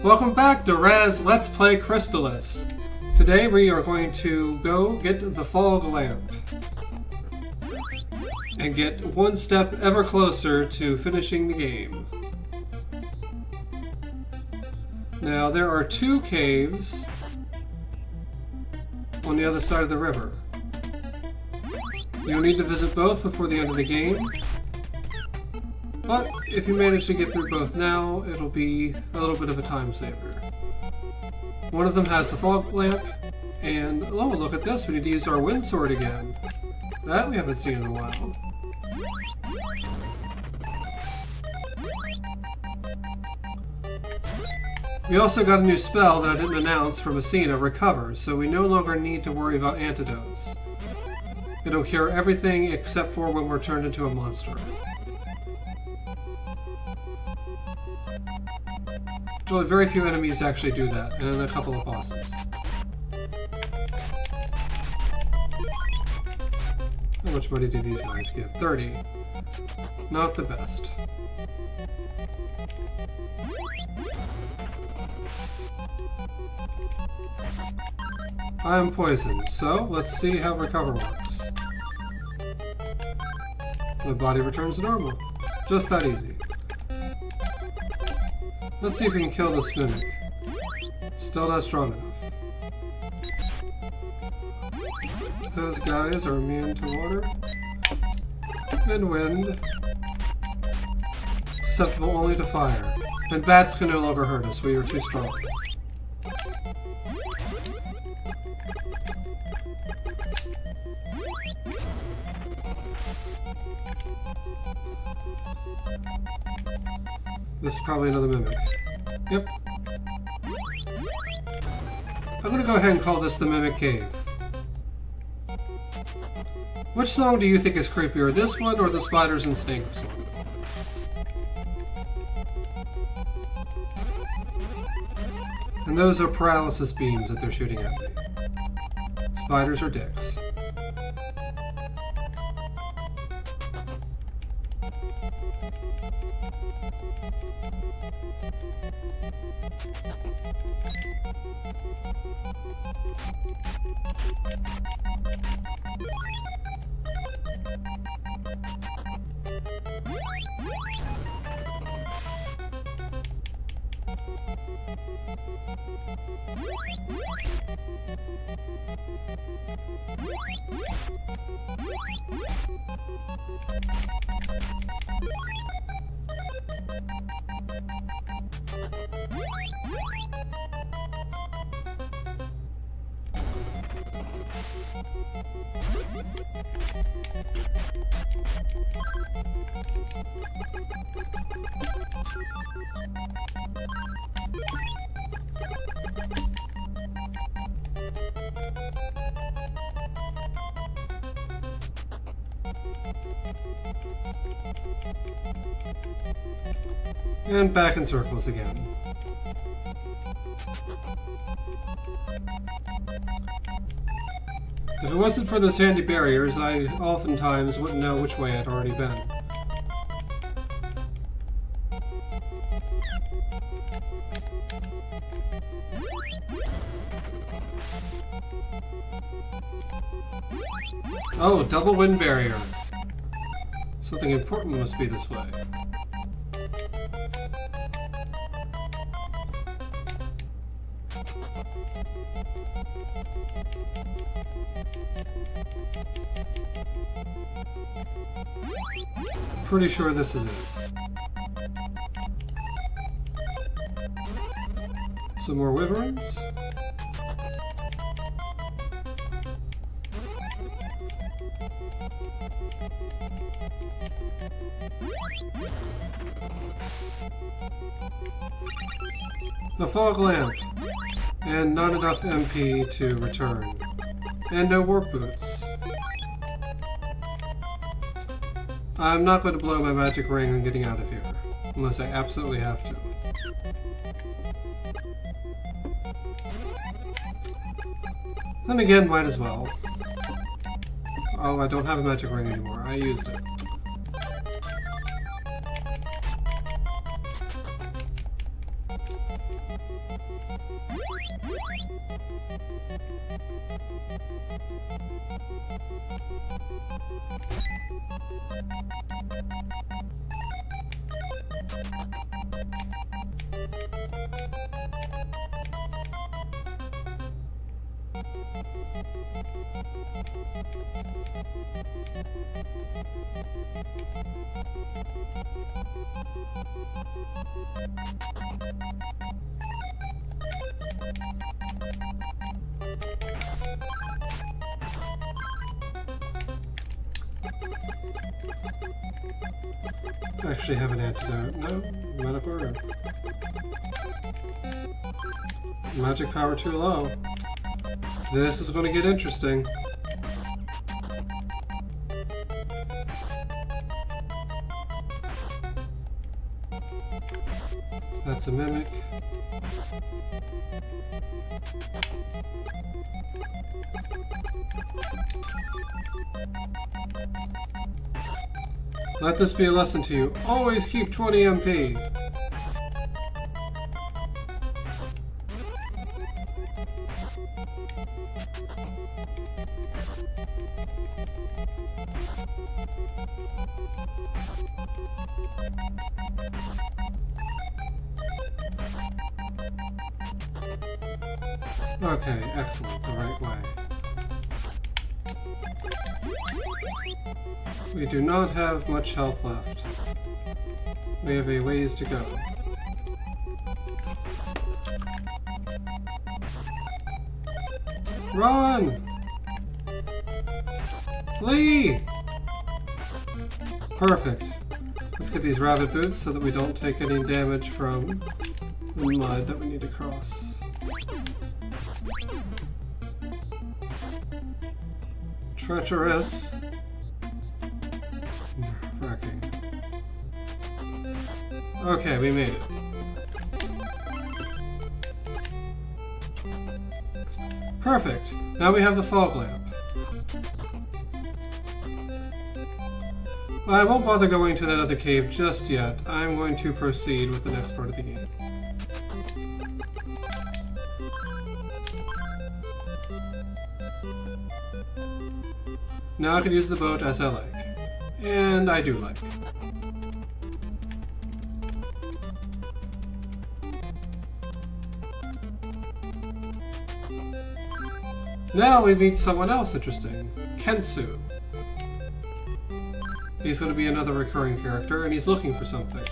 Welcome back to Let's Play Crystalis. Today we are going to go get the fog lamp and get one step ever closer to finishing the game. Now there are two caves on the other side of the river. You'll need to visit both before the end of the game. But if you manage to get through both now, it'll be a little bit of a time saver. One of them has the fog lamp, and oh, look at this, we need to use our wind sword again. That we haven't seen in a while. We also got a new spell that I didn't announce for Messina, Recover, so we no longer need to worry about antidotes. It'll cure everything except for when we're turned into a monster. Actually, very few enemies actually do that, and a couple of bosses. How much money do these guys give? 30. Not the best. I'm poisoned, so let's see how Recover works. My body returns to normal. Just that easy. Let's see if we can kill this mimic. Still not strong enough. Those guys are immune to water and wind. Susceptible only to fire. And bats can no longer hurt us, we are too strong. This is probably another mimic. Yep. I'm gonna go ahead and call this the Mimic Cave. Which song do you think is creepier, this one or the Spiders and Snakes one? And those are paralysis beams that they're shooting at me. Spiders are dicks. And back in circles again. If it wasn't for those handy barriers, I oftentimes wouldn't know which way I'd already been. Oh, double wind barrier. Something important must be this way. Pretty sure this is it. Some more wyverns. The fog lamp. And not enough MP to return. And no warp boots. I'm not going to blow my magic ring on getting out of here, unless I absolutely have to. Then again, might as well. Oh, I don't have a magic ring anymore. I used it. I actually have an antidote. No, medical herb. Magic power too low. This is going to get interesting. That's a mimic. Let this be a lesson to you. Always keep 20 MP. Okay, excellent. The right way. We do not have much health left. We have a ways to go. Run! Flee! Perfect. Let's get these rabbit boots so that we don't take any damage from the mud that we need to cross. Treacherous. Fracking. Okay, we made it. Perfect. Now we have the fog lamp. I won't bother going to that other cave just yet. I'm going to proceed with the next part of the game. Now I can use the boat as I like. And I do like. Now we meet someone else interesting. Kensu. He's going to be another recurring character, and he's looking for something.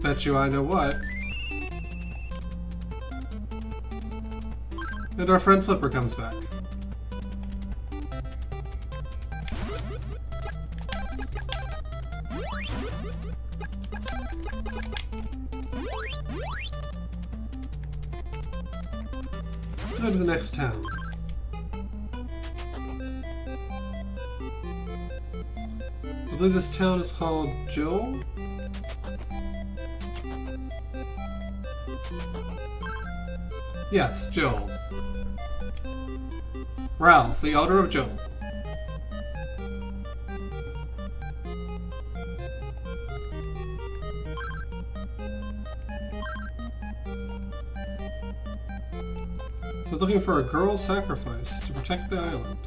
Bet you I know what. And our friend Flipper comes back. Let's go to the next town. I believe this town is called Joel? Yes, Joel. Ralph, the elder of Joel. So looking for a girl sacrifice to protect the island.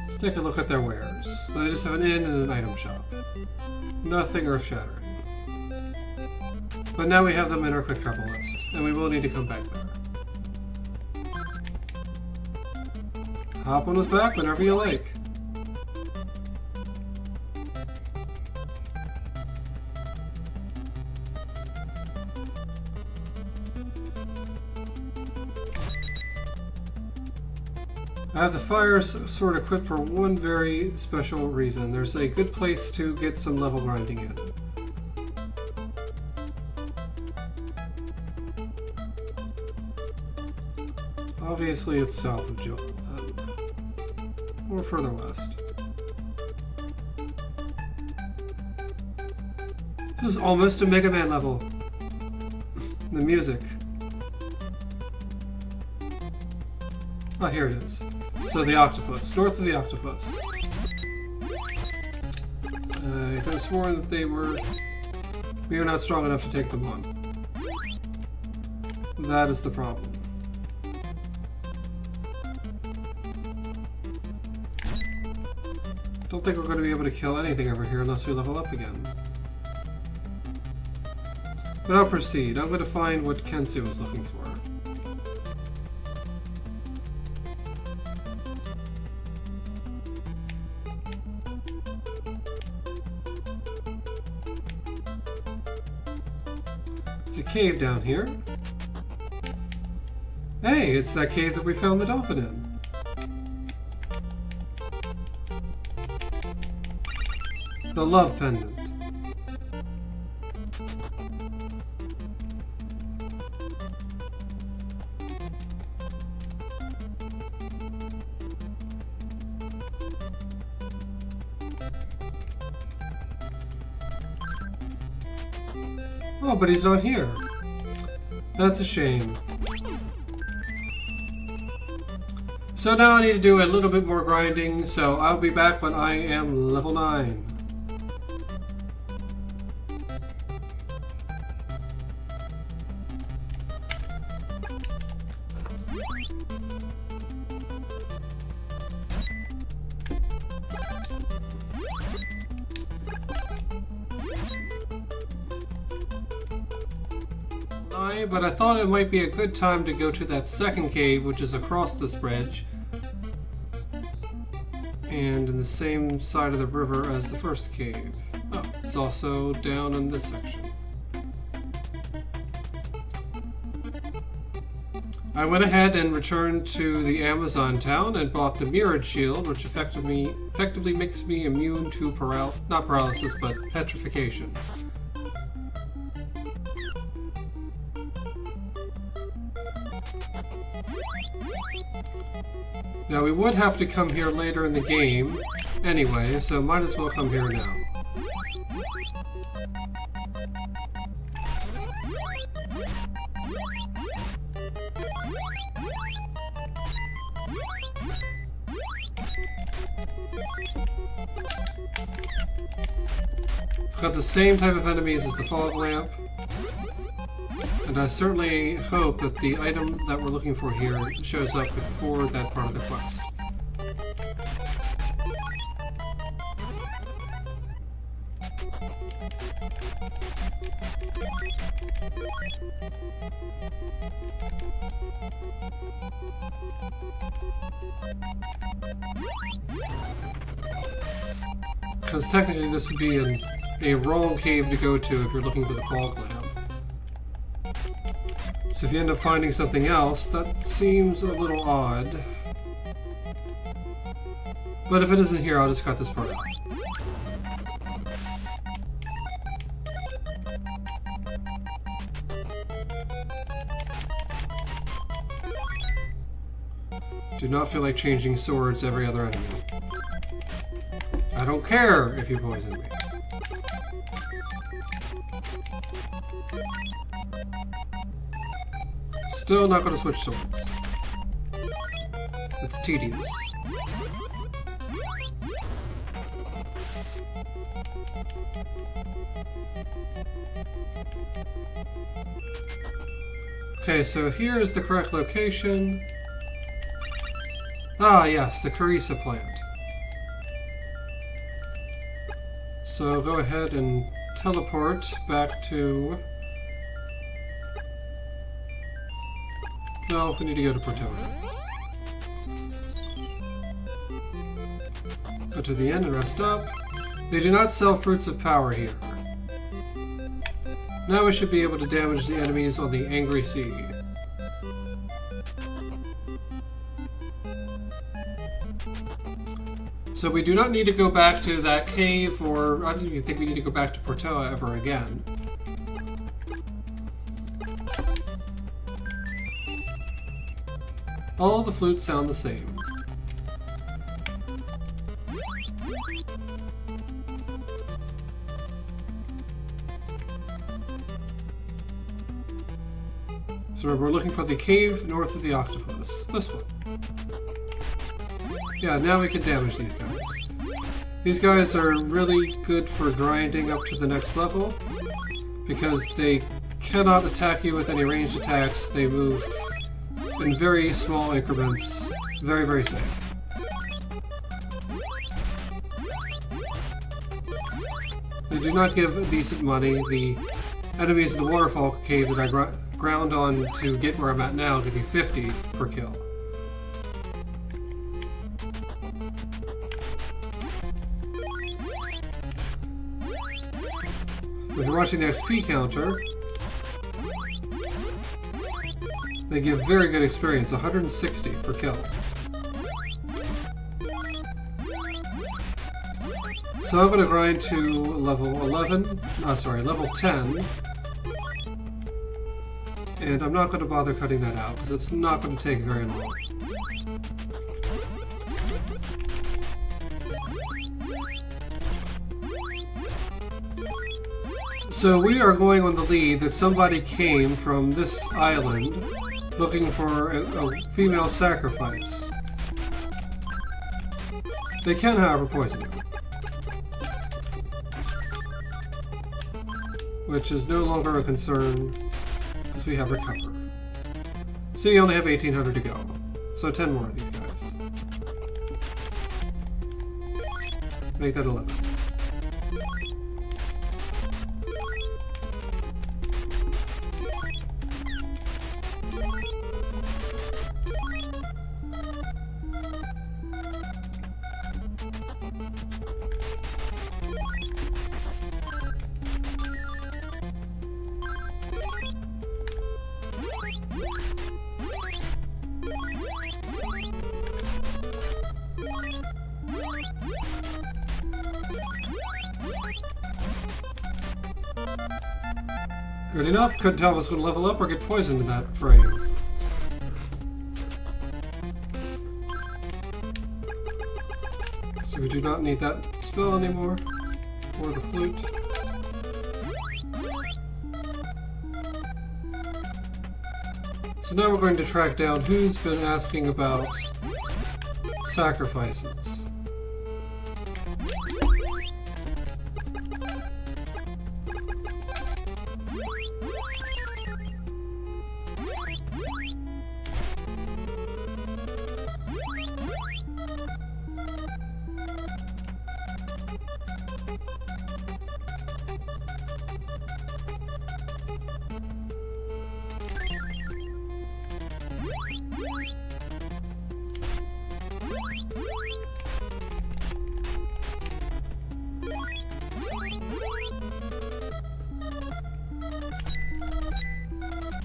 Let's take a look at their wares. So they just have an inn and an item shop. Nothing earth-shattering. But now we have them in our quick travel list, and we will need to come back there. Hop on his back whenever you like. I have the fire sword equipped for one very special reason. There's a good place to get some level grinding in. Obviously it's south of Joel, or further west. This is almost a Mega Man level. The music. Oh, here it is. So the octopus. North of the octopus. I could have sworn that they were... We are not strong enough to take them on. That is the problem. Don't think we're going to be able to kill anything over here unless we level up again. But I'll proceed. I'm going to find what Kensu was looking for. There's a cave down here. Hey, it's that cave that we found the dolphin in. The love pendant. Oh, but he's not here. That's a shame. So now I need to do a little bit more grinding, so I'll be back when I am level 9. But I thought it might be a good time to go to that second cave, which is across this bridge and in the same side of the river as the first cave. Oh, it's also down in this section. I went ahead and returned to the Amazon town and bought the mirrored shield, which effectively makes me immune to not paralysis, but petrification. Now we would have to come here later in the game anyway, so might as well come here now. It's got the same type of enemies as the fog lamp. And I certainly hope that the item that we're looking for here shows up before that part of the quest. Because technically this would be a wrong cave to go to if you're looking for the fog lamp. So if you end up finding something else, that seems a little odd. But if it isn't here, I'll just cut this part out. Do not feel like changing swords every other enemy. I don't care if you poison me. Still not going to switch swords. It's tedious. Okay, so here is the correct location. Ah, yes, the Crystalis plant. So go ahead and teleport back to... No, we need to go to Portoa. Go to the end and rest up. They do not sell fruits of power here. Now we should be able to damage the enemies on the Angry Sea. So we do not need to go back to that cave, or I don't even think we need to go back to Portoa ever again. All the flutes sound the same. So So we're looking for the cave north of the octopus. This one. Yeah, now we can damage these guys. These guys are really good for grinding up to the next level because they cannot attack you with any ranged attacks. They move in very small increments. Very, very safe. They do not give decent money. The enemies in the waterfall cave that I ground on to get where I'm at now give you 50 per kill. If you're watching the XP counter, they give very good experience, 160 per kill. So I'm going to grind to level 10. And I'm not going to bother cutting that out, because it's not going to take very long. So we are going on the lead that somebody came from this island looking for a female sacrifice. They can, however, poison you, which is no longer a concern because we have recover. So you only have 1,800 to go, so 10 more of these guys. Make that 11. Good enough. Couldn't tell if I was going to level up or get poisoned in that frame. So we do not need that spell anymore. Or the flute. So now we're going to track down who's been asking about sacrifices.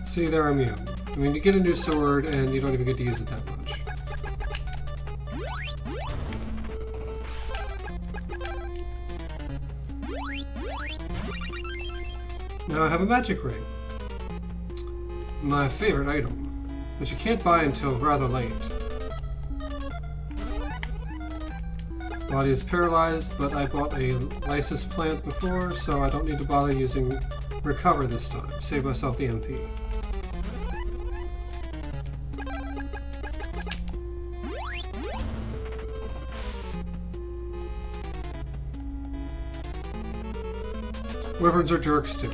See, they're immune. I mean, you get a new sword and you don't even get to use it that much. Now I have a magic ring. My favorite item, which you can't buy until rather late. Body is paralyzed, but I bought a lysis plant before, so I don't need to bother using recover this time. Save myself the MP. Wyverns are jerks too.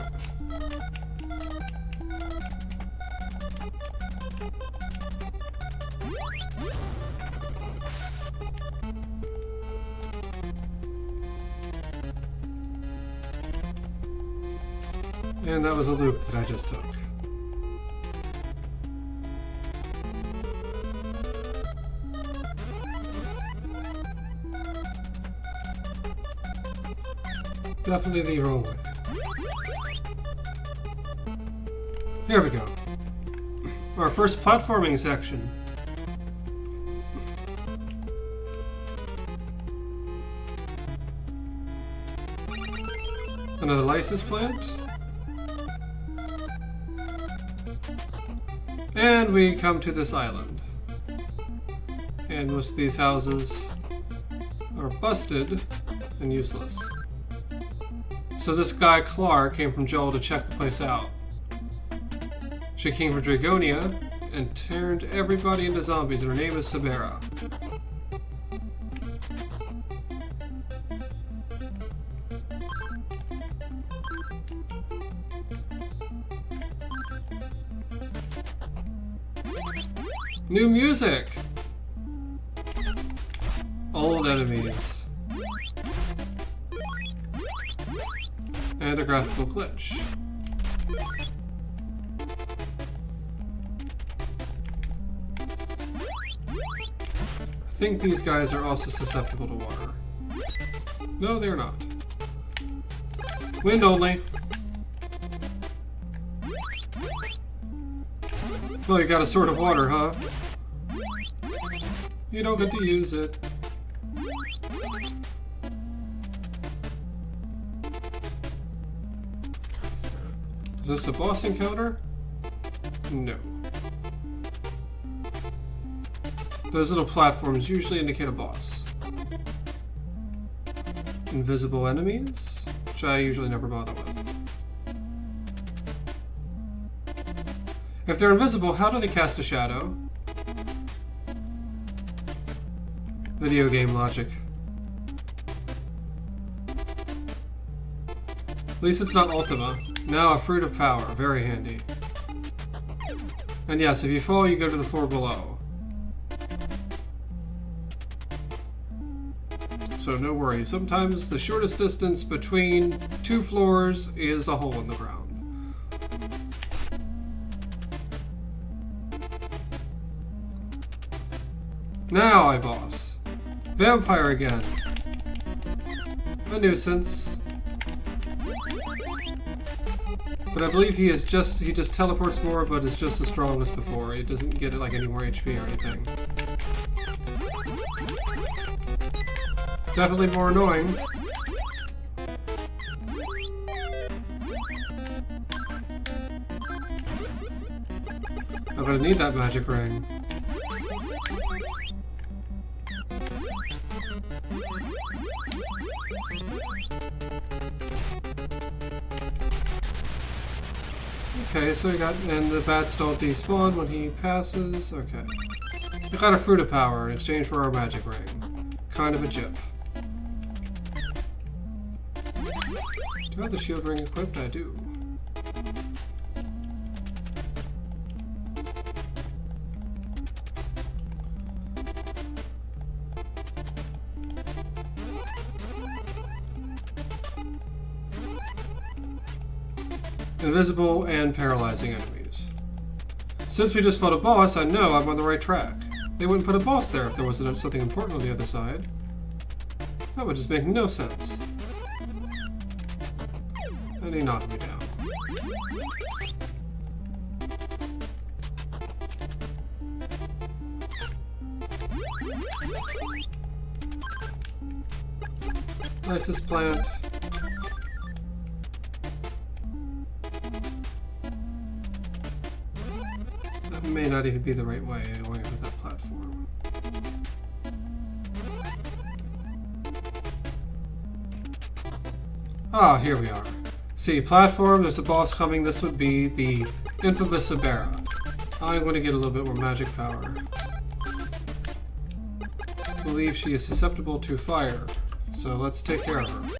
And that was a loop that I just took. Definitely the wrong way. Here we go. Our first platforming section. Another lysis plant. And we come to this island. And most of these houses are busted and useless. So this guy, Clark, came from Joel to check the place out. She came from Dragonia and turned everybody into zombies, and her name is Sabera. New music! Old enemies. And a graphical glitch. I think these guys are also susceptible to water. No, they're not. Wind only. Well, you got a sword of water, huh? You don't get to use it. Is this a boss encounter? No. Those little platforms usually indicate a boss. Invisible enemies, which I usually never bother with. If they're invisible, how do they cast a shadow? Video game logic. At least it's not Ultima. Now a fruit of power, very handy. And yes, if you fall, you go to the floor below. So no worries. Sometimes the shortest distance between two floors is a hole in the ground. Now I boss. Vampire again. A nuisance. But I believe he just teleports more, but is just as strong as before. He doesn't get like any more HP or anything. It's definitely more annoying. I'm gonna need that magic ring. Okay, so we got, and the bats don't despawn when he passes. Okay. We got a fruit of power in exchange for our magic ring. Kind of a jip. Do I have the shield ring equipped? I do. Invisible and paralyzing enemies. Since we just fought a boss, I know I'm on the right track. They wouldn't put a boss there if there wasn't something important on the other side. That would just make no sense. And he knocked me down. Nicest plant. That may not even be the right way going with that platform. Ah, here we are. See, platform, there's a boss coming. This would be the infamous Sabera. I'm going to get a little bit more magic power. I believe she is susceptible to fire, so let's take care of her.